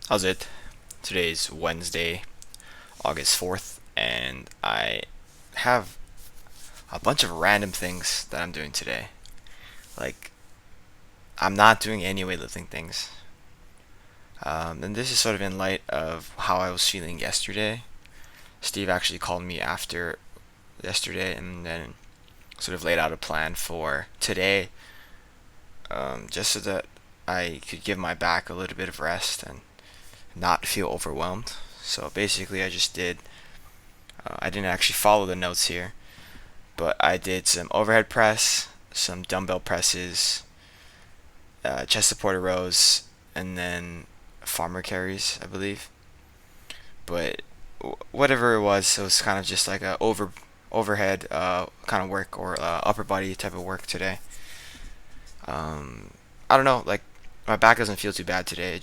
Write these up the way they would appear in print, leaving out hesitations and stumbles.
How's it? Today's Wednesday, August 4th, and I have a bunch of random things that I'm doing today. Like, I'm not doing any weightlifting things. And this is sort of in light of how I was feeling yesterday. Steve actually called me after yesterday and then sort of laid out a plan for today, just so that I could give my back a little bit of rest and not feel overwhelmed. So basically, I didn't actually follow the notes here, but I did some overhead press, some dumbbell presses, chest supported rows, and then farmer carries, I believe. But whatever it was kind of just like a overhead kind of work or upper body type of work today. Um, I don't know, like my back doesn't feel too bad today.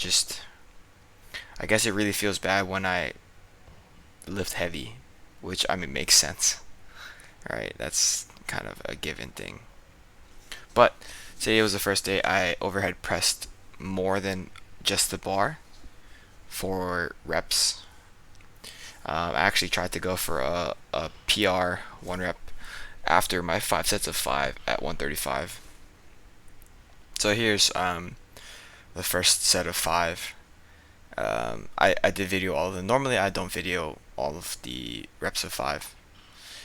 I guess it really feels bad when I lift heavy, which I mean makes sense, right? That's kind of a given thing. But today was the first day I overhead pressed more than just the bar for reps. I actually tried to go for a PR one rep after my 5 sets of 5 at 135. So here's the first set of 5. I did video all of them. Normally I don't video all of the reps of 5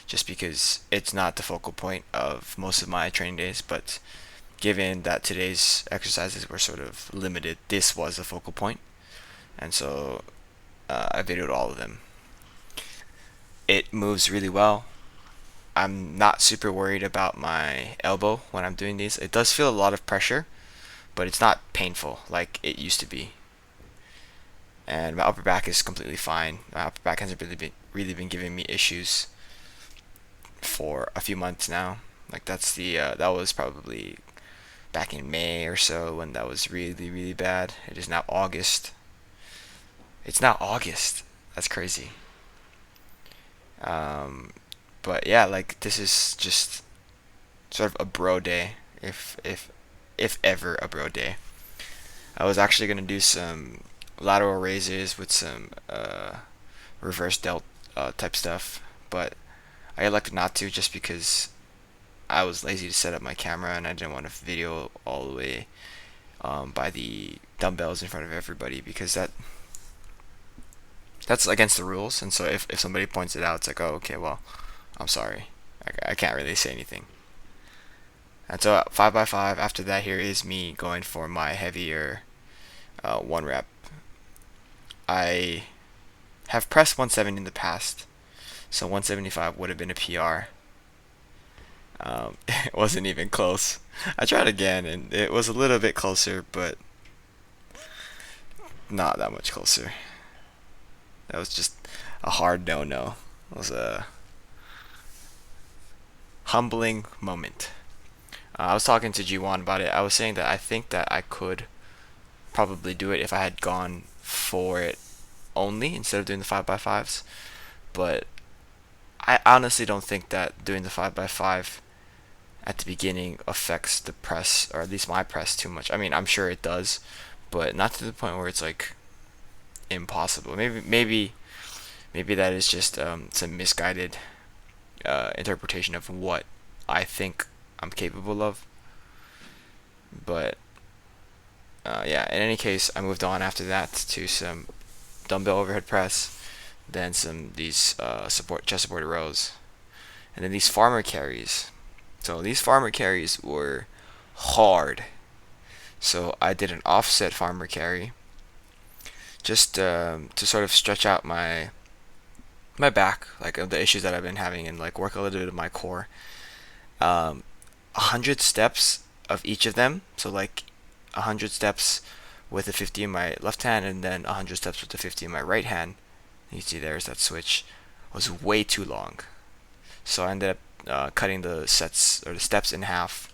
just because it's not the focal point of most of my training days, but given that today's exercises were sort of limited, this was the focal point, and so I videoed all of them. It moves really well. I'm not super worried about my elbow when I'm doing these. It does feel a lot of pressure, but it's not painful like it used to be. And my upper back is completely fine. My upper back hasn't really been giving me issues for a few months now. Like that was probably back in May or so when that was really bad. It is now August. It's now August. That's crazy. Um, but yeah, like this is just sort of a bro day, if ever a bro day. I was actually gonna do some lateral raises with some reverse delt type stuff, but I elected not to just because I was lazy to set up my camera and I didn't want to video all the way by the dumbbells in front of everybody because that's against the rules. And so if somebody points it out, it's like, oh, okay, well, I'm sorry, I can't really say anything. And so 5 by 5. After that, here is me going for my heavier one rep. I have pressed 170 in the past, so 175 would have been a PR. It wasn't even close. I tried again, and it was a little bit closer, but not that much closer. That was just a hard no-no. It was a humbling moment. I was talking to G1 about it. I was saying that I think that I could probably do it if I had gone for it only instead of doing the 5 by 5s. But I honestly don't think that doing the 5 by 5 at the beginning affects the press, or at least my press, too much. I mean, I'm sure it does, but not to the point where it's like impossible. Maybe that is just some misguided interpretation of what I think I'm capable of. But yeah, in any case, I moved on after that to some dumbbell overhead press, then some these chest supported rows, and then these farmer carries. So these farmer carries were hard. So I did an offset farmer carry just to sort of stretch out my back, like the issues that I've been having, and like work a little bit of my core. 100 steps of each of them. So like 100 steps with a 50 in my left hand, and then 100 steps with a 50 in my right hand. You see, there's that switch. Was way too long, so I ended up cutting the sets or the steps in half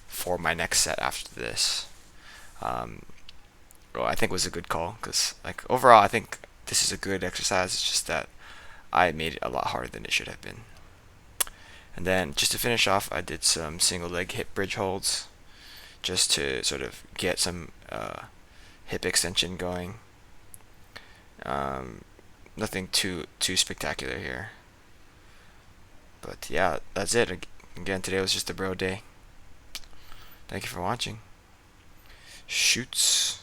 for my next set after this. Um, well, I think it was a good call because, like, overall, I think this is a good exercise. It's just that I made it a lot harder than it should have been. And then just to finish off, I did some single leg hip bridge holds just to sort of get some hip extension going. Um, Nothing too spectacular here. But yeah, that's it. Again, today was just a bro day. Thank you for watching. Shoots.